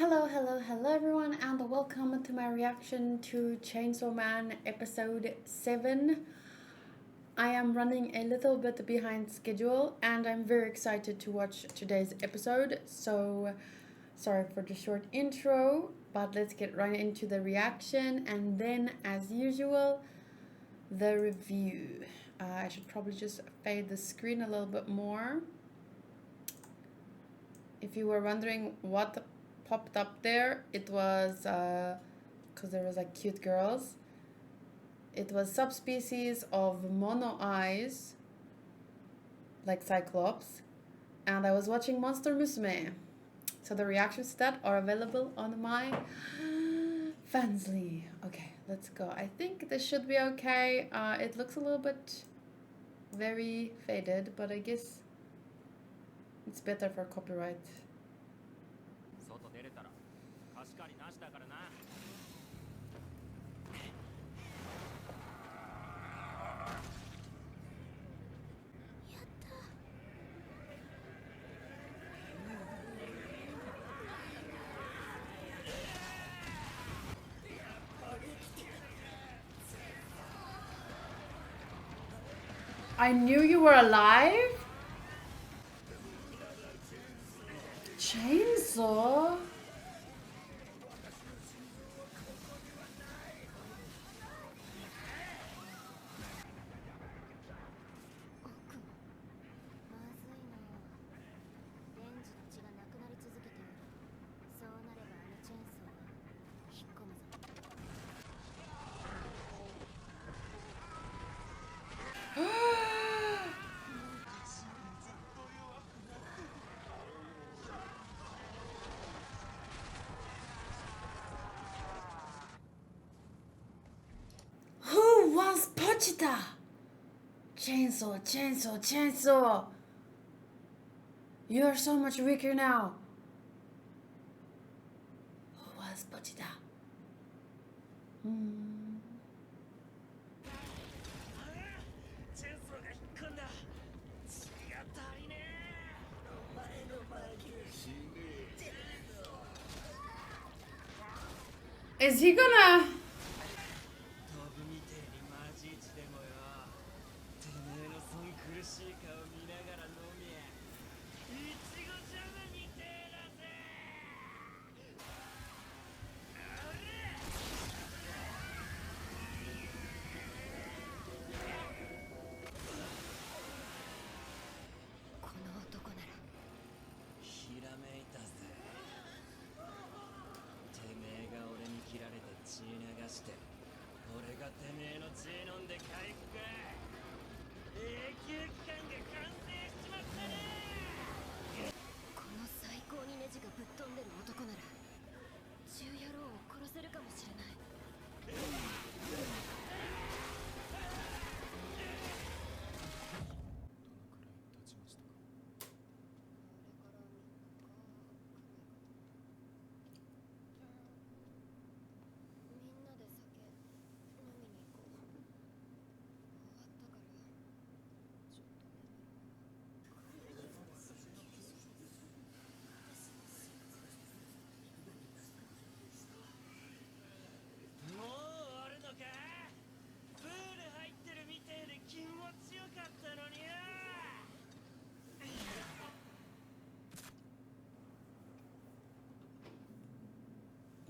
Hello everyone, and welcome to my reaction to Chainsaw Man episode 7. I am running a little bit behind schedule and I'm very excited to watch today's episode, so sorry for the short intro, but let's get right into the reaction and then, as usual, the review. I should probably just fade the screen a little bit more. If you were wondering what popped up there, it was because there was like cute girls. It was subspecies of mono eyes, like Cyclops, and I was watching Monster Musume. So the reactions to that are available on my Fansly. Okay, let's go. I think this should be okay. It looks a little bit very faded, but I guess it's better for copyright. I knew you were alive? Chainsaw? Who was Pochita? Chainsaw. You are so much weaker now. Who was Pochita? Is he gonna...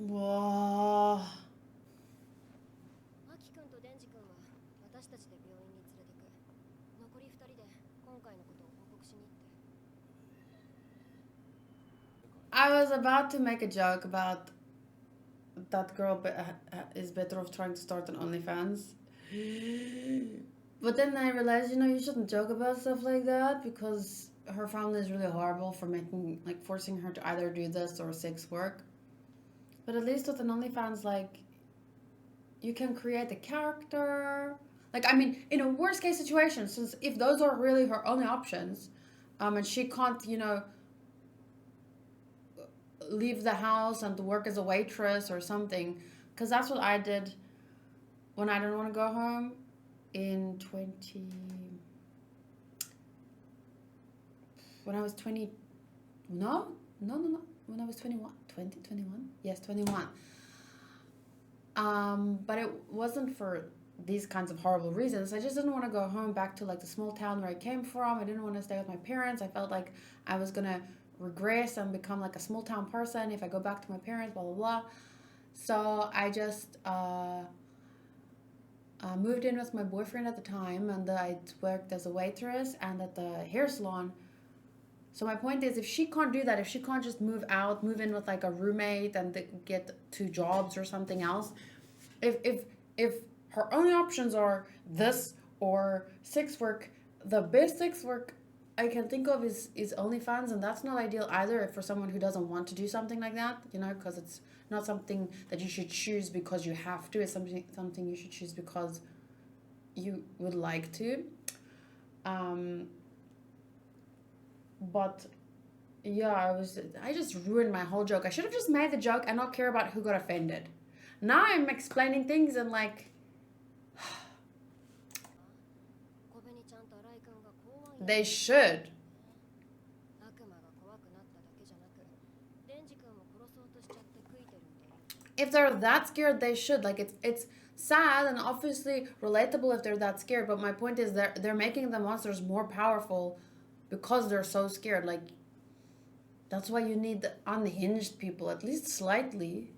Whoa. I was about to make a joke about that girl is better off trying to start an OnlyFans. But then I realized, you shouldn't joke about stuff like that because her family is really horrible for forcing her to either do this or sex work. But at least with an OnlyFans, you can create a character. In a worst case situation, since if those are really her only options, and she can't, leave the house and work as a waitress or something, because that's what I did when I didn't want to go home when I was 20. When I was 21. 20? 21? Yes, 21. But it wasn't for these kinds of horrible reasons. I just didn't want to go home back to like the small town where I came from. I didn't want to stay with my parents. I felt like I was gonna regress and become like a small town person if I go back to my parents, blah blah blah. So I just moved in with my boyfriend at the time, and I worked as a waitress and at the hair salon. So my point is, if she can't do that, if she can't just move out, move in with like a roommate and get 2 jobs or something else, if her only options are this or sex work, the best sex work I can think of is OnlyFans, and that's not ideal either for someone who doesn't want to do something like that, you know, because it's not something that you should choose because you have to. It's something you should choose because you would like to. But yeah, I just ruined my whole joke. I should have just made the joke and not care about who got offended. Now I'm explaining things and like they should. If they're that scared, they should. Like it's sad and obviously relatable if they're that scared. But my point is they're making the monsters more powerful because they're so scared. Like that's why you need the unhinged people, at least slightly.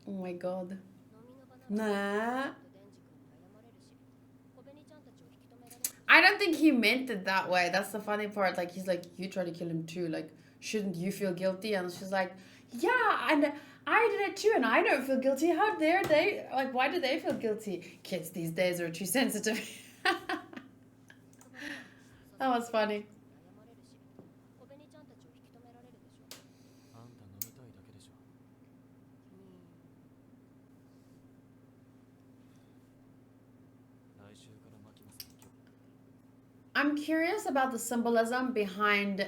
Oh my god. Nah. I don't think he meant it that way. That's the funny part. Like, he's like, you try to kill him too. Like, shouldn't you feel guilty? And she's like, yeah, and I did it too, and I don't feel guilty. How dare they? Like, why do they feel guilty? Kids these days are too sensitive. That was funny. I'm curious about the symbolism behind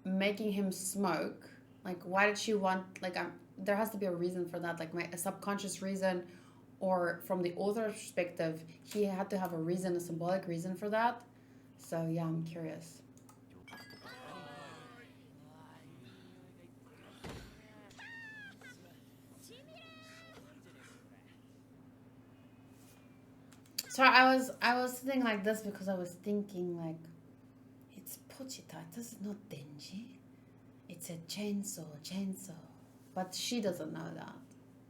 making him smoke. Like, why did she want, like, there has to be a reason for that, like a subconscious reason, or from the author's perspective, he had to have a reason, a symbolic reason for that. So yeah, I'm curious. So I was sitting like this because I was thinking like, it's Pochita, it is not Denji. It's a chainsaw. But she doesn't know that.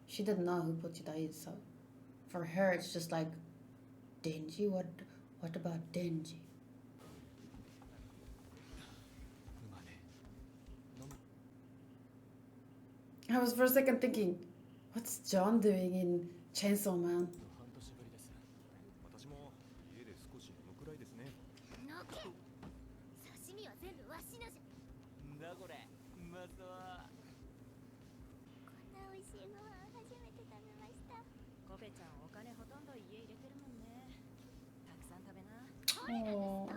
She didn't know who Pochita is, so for her it's just like, Denji? What about Denji? I was for a second thinking, what's John doing in Chainsaw Man? Oh.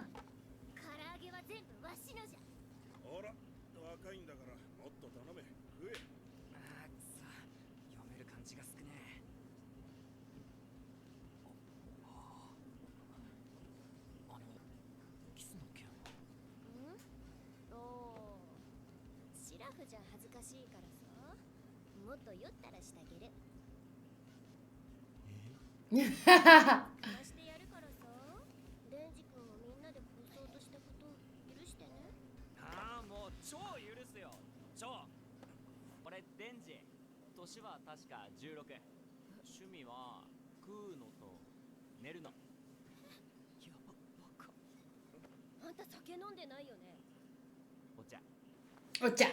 Ocha.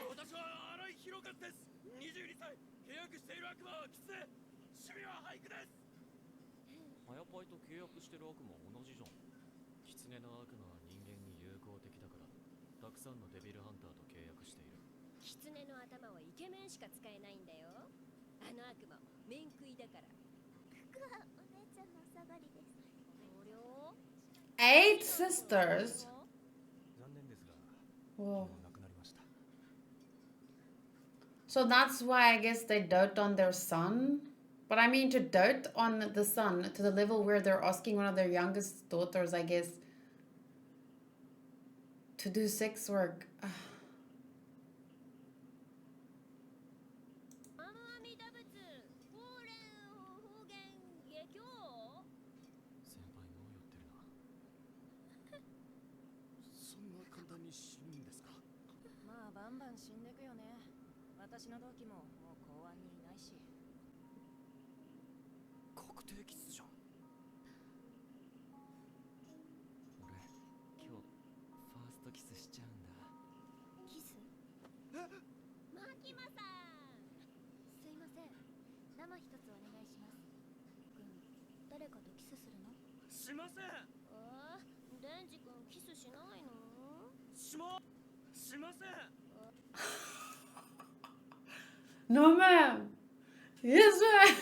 Eight sisters? Whoa. So that's why I guess they dote on their son? But I mean, to dote on the son to the level where they're asking one of their youngest daughters, I guess, to do sex work. No, ma'am. Yes, ma'am.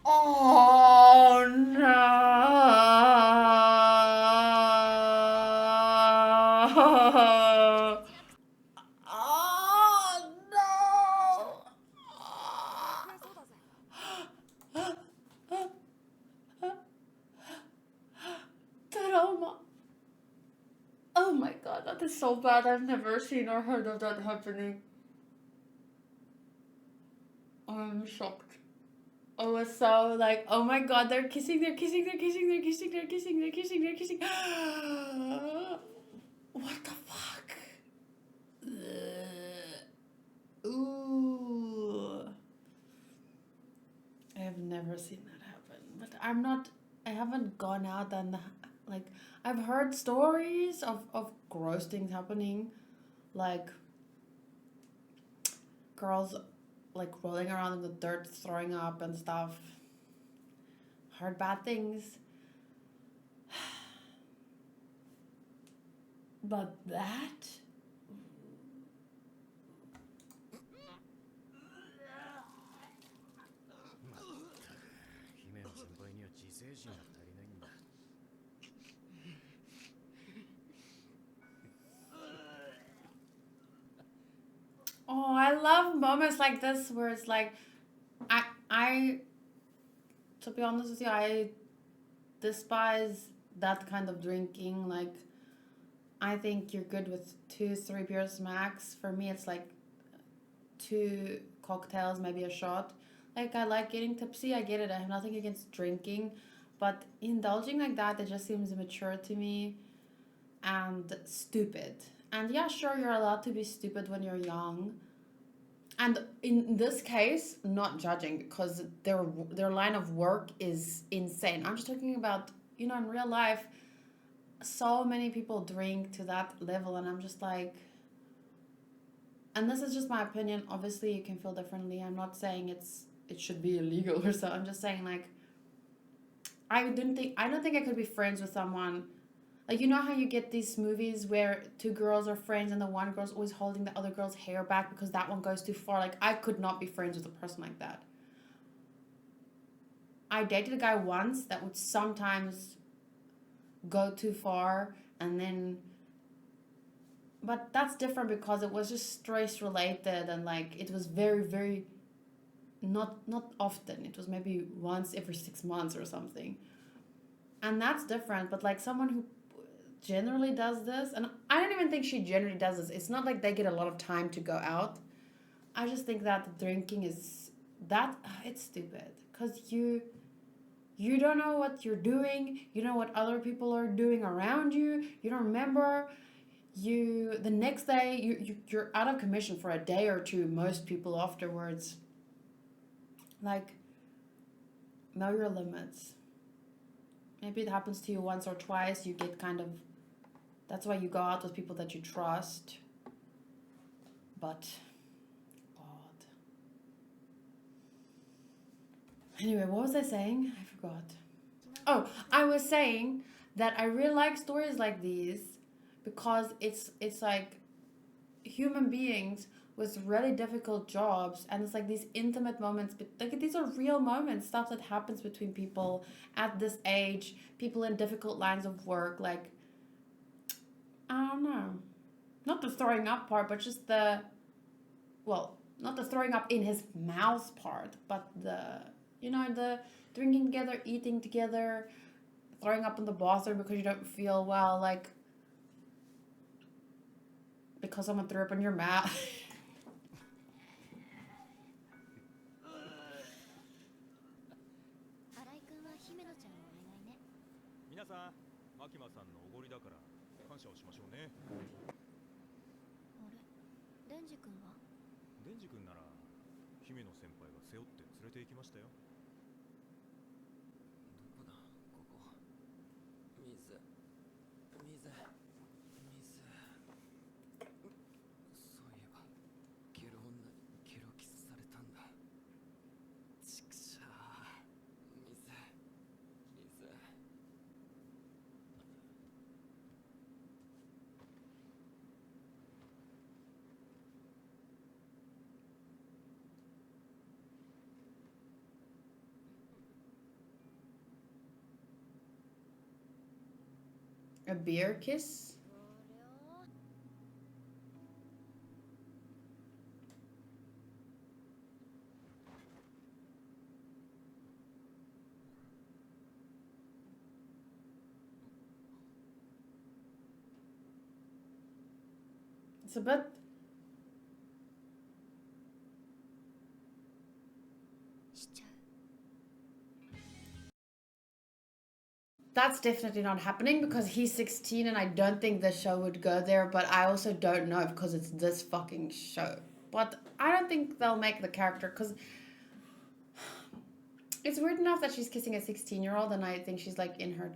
Oh no! Oh no! Trauma. Oh my god, that is so bad. I've never seen or heard of that happening. I'm shocked. I was so like, oh my god, they're kissing, they're kissing, they're kissing, they're kissing, they're kissing, they're kissing, they're kissing. What the fuck? Ooh. I have never seen that happen. But I haven't gone out and, like, I've heard stories of gross things happening. Like, girls like rolling around in the dirt, throwing up and stuff. Heard bad things. But that? Oh, I love moments like this where it's like, I, to be honest with you, I despise that kind of drinking. Like, I think you're good with 2-3 beers max. For me, it's like 2 cocktails, maybe a shot. Like, I like getting tipsy. I get it. I have nothing against drinking, but indulging like that, it just seems immature to me and stupid. And yeah, sure, you're allowed to be stupid when you're young. And in this case, not judging, because their line of work is insane. I'm just talking about, in real life, so many people drink to that level, and I'm just like, and this is just my opinion. Obviously, you can feel differently. I'm not saying it should be illegal or so. I'm just saying, like, I don't think I could be friends with someone. Like, you know how you get these movies where 2 girls are friends and the one girl's always holding the other girl's hair back because that one goes too far? Like, I could not be friends with a person like that. I dated a guy once that would sometimes go too far, and then... But that's different because it was just stress related, and, like, it was very, very... Not often. It was maybe once every 6 months or something. And that's different, but, like, someone who generally does this, and I don't even think she generally does this. It's not like they get a lot of time to go out. I just think that drinking is it's stupid, because you don't know what you're doing. You know what other people are doing around you. You don't remember. the next day you're out of commission for a day or two, most people afterwards. Like, know your limits. Maybe it happens to you once or twice, you get kind of, that's why you go out with people that you trust. But God. Anyway, what was I saying? I forgot. Oh, I was saying that I really like stories like these because it's like human beings with really difficult jobs, and it's like these intimate moments, but like these are real moments, stuff that happens between people at this age, people in difficult lines of work. Like, I don't know, not the throwing up part, but just the, well, not the throwing up in his mouth part, but the, you know, the drinking together, eating together, throwing up in the bathroom because you don't feel well, like because someone threw up in your mouth. 皆さん、秋間さんのおごりだから感謝をしましょうね。あれ、デンジ君は？デンジ君なら姫野先輩が背負って連れて行きましたよ。どこだここ。水。そういえばゲロ女にゲロキスされたんだ。ちくしゃー。水。A beer kiss? It's a bit... That's definitely not happening because he's 16 and I don't think the show would go there, but I also don't know because it's this fucking show. But I don't think they'll make the character, because it's weird enough that she's kissing a 16-year-old and I think she's like in her,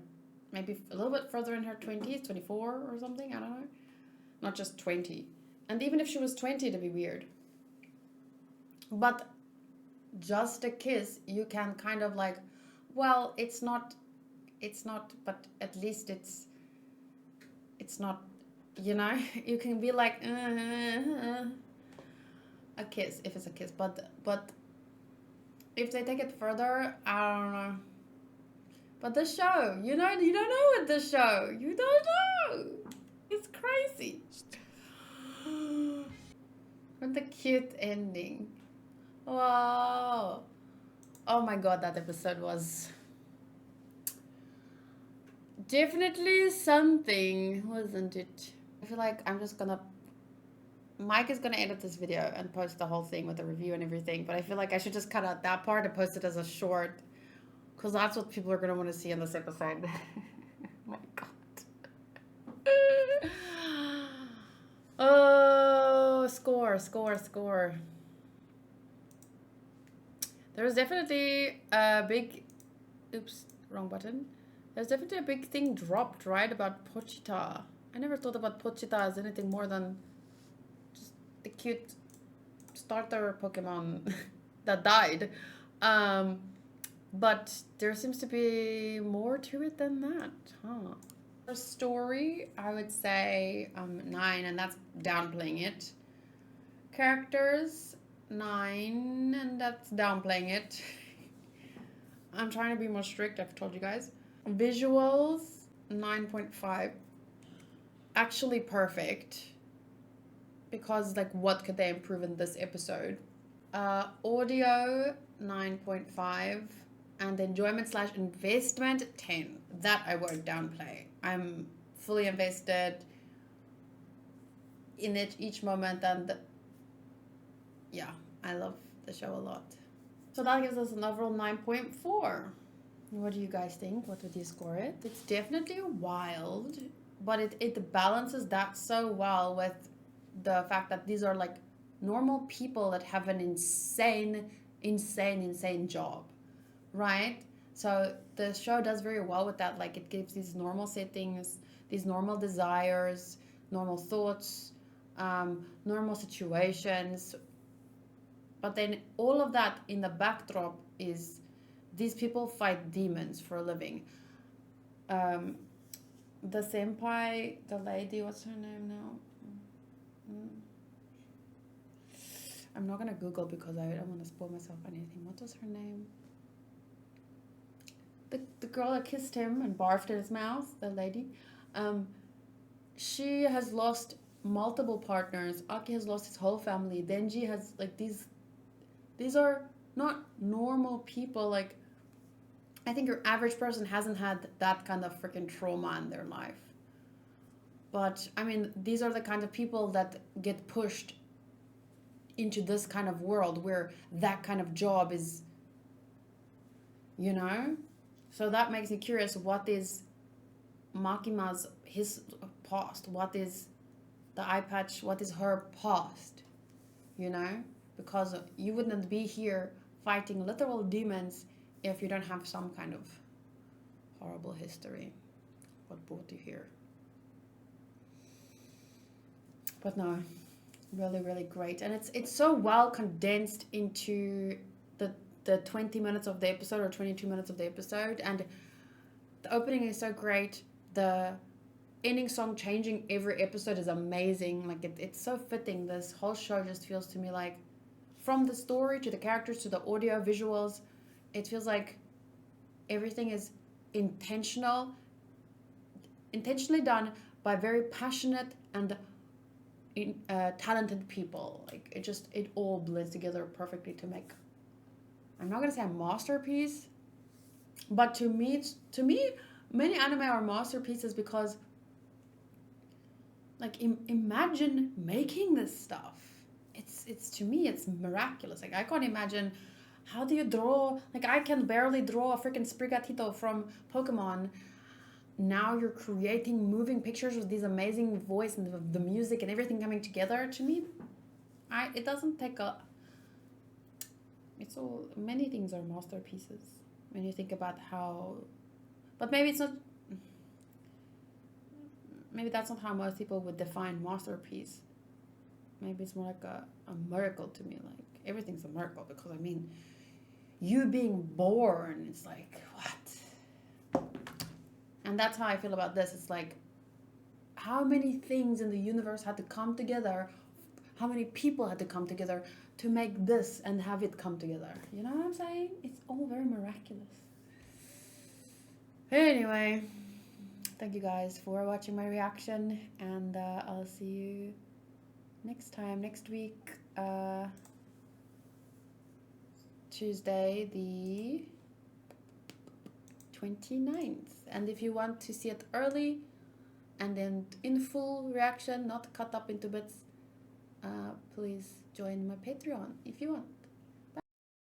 maybe a little bit further in her 20s, 24 or something, I don't know. Not just 20. And even if she was 20, it'd be weird. But just a kiss, you can kind of like, well, it's not, but at least it's not, you know, you can be like, a kiss, if it's a kiss, but if they take it further, I don't know. But the show, you know, you don't know what the show, you don't know. It's crazy. What a cute ending. Wow. Oh my God, that episode was definitely something, wasn't it? I feel like I'm just gonna, Mike is gonna edit this video and post the whole thing with the review and everything, but I feel like I should just cut out that part and post it as a short, because that's what people are gonna want to see in this episode. Oh my God. Oh, score. There's definitely a big, oops, wrong button. There's definitely a big thing dropped, right, about Pochita. I never thought about Pochita as anything more than just the cute starter Pokemon that died. But there seems to be more to it than that, huh? For story, I would say 9, and that's downplaying it. Characters, 9, and that's downplaying it. I'm trying to be more strict, I've told you guys. Visuals, 9.5. Actually perfect, because like what could they improve in this episode? Audio, 9.5. And enjoyment / investment, 10. That I won't downplay. I'm fully invested in it each moment, and yeah, I love the show a lot. So that gives us an overall 9.4. What do you guys think? What would you score it? It's definitely wild. but it balances that so well with the fact that these are like normal people that have an insane job, right? So the show does very well with that. Like it gives these normal settings, these normal desires, normal thoughts, normal situations, but then all of that in the backdrop is these people fight demons for a living. The senpai, the lady, what's her name now? I'm not gonna Google because I don't want to spoil myself anything. What was her name? The girl that kissed him and barfed in his mouth, the lady. She has lost multiple partners. Aki has lost his whole family. Denji has like these are not normal people. Like I think your average person hasn't had that kind of freaking trauma in their life. But I mean, these are the kind of people that get pushed into this kind of world where that kind of job is, you know? So that makes me curious, what is Makima's, his past? What is the eye patch? What is her past? You know? Because you wouldn't be here fighting literal demons if you don't have some kind of horrible history. What brought you here? But no, really, really great. And it's so well condensed into the 20 minutes of the episode or 22 minutes of the episode. And the opening is so great. The ending song changing every episode is amazing. Like it's so fitting. This whole show just feels to me like, from the story to the characters to the audio visuals, it feels like everything is intentionally done by very passionate and talented people. Like it all blends together perfectly to make, I'm not gonna say a masterpiece, but to me many anime are masterpieces because like imagine making this stuff. It's to me it's miraculous. Like I can't imagine, how do you draw, like I can barely draw a freaking Sprigatito from Pokemon. Now you're creating moving pictures with this amazing voice and the music and everything coming together. To me, it doesn't take a, it's all, many things are masterpieces when you think about how, but maybe it's not, maybe that's not how most people would define masterpiece. Maybe it's more like a miracle to me. Like everything's a miracle because I mean, you being born, it's like, what? And that's how I feel about this. It's like, how many things in the universe had to come together? How many people had to come together to make this and have it come together? You know what I'm saying? It's all very miraculous. Anyway, thank you guys for watching my reaction, and I'll see you next time, next week, Tuesday the 29th. And if you want to see it early and then in full reaction, not cut up into bits, please join my Patreon if you want.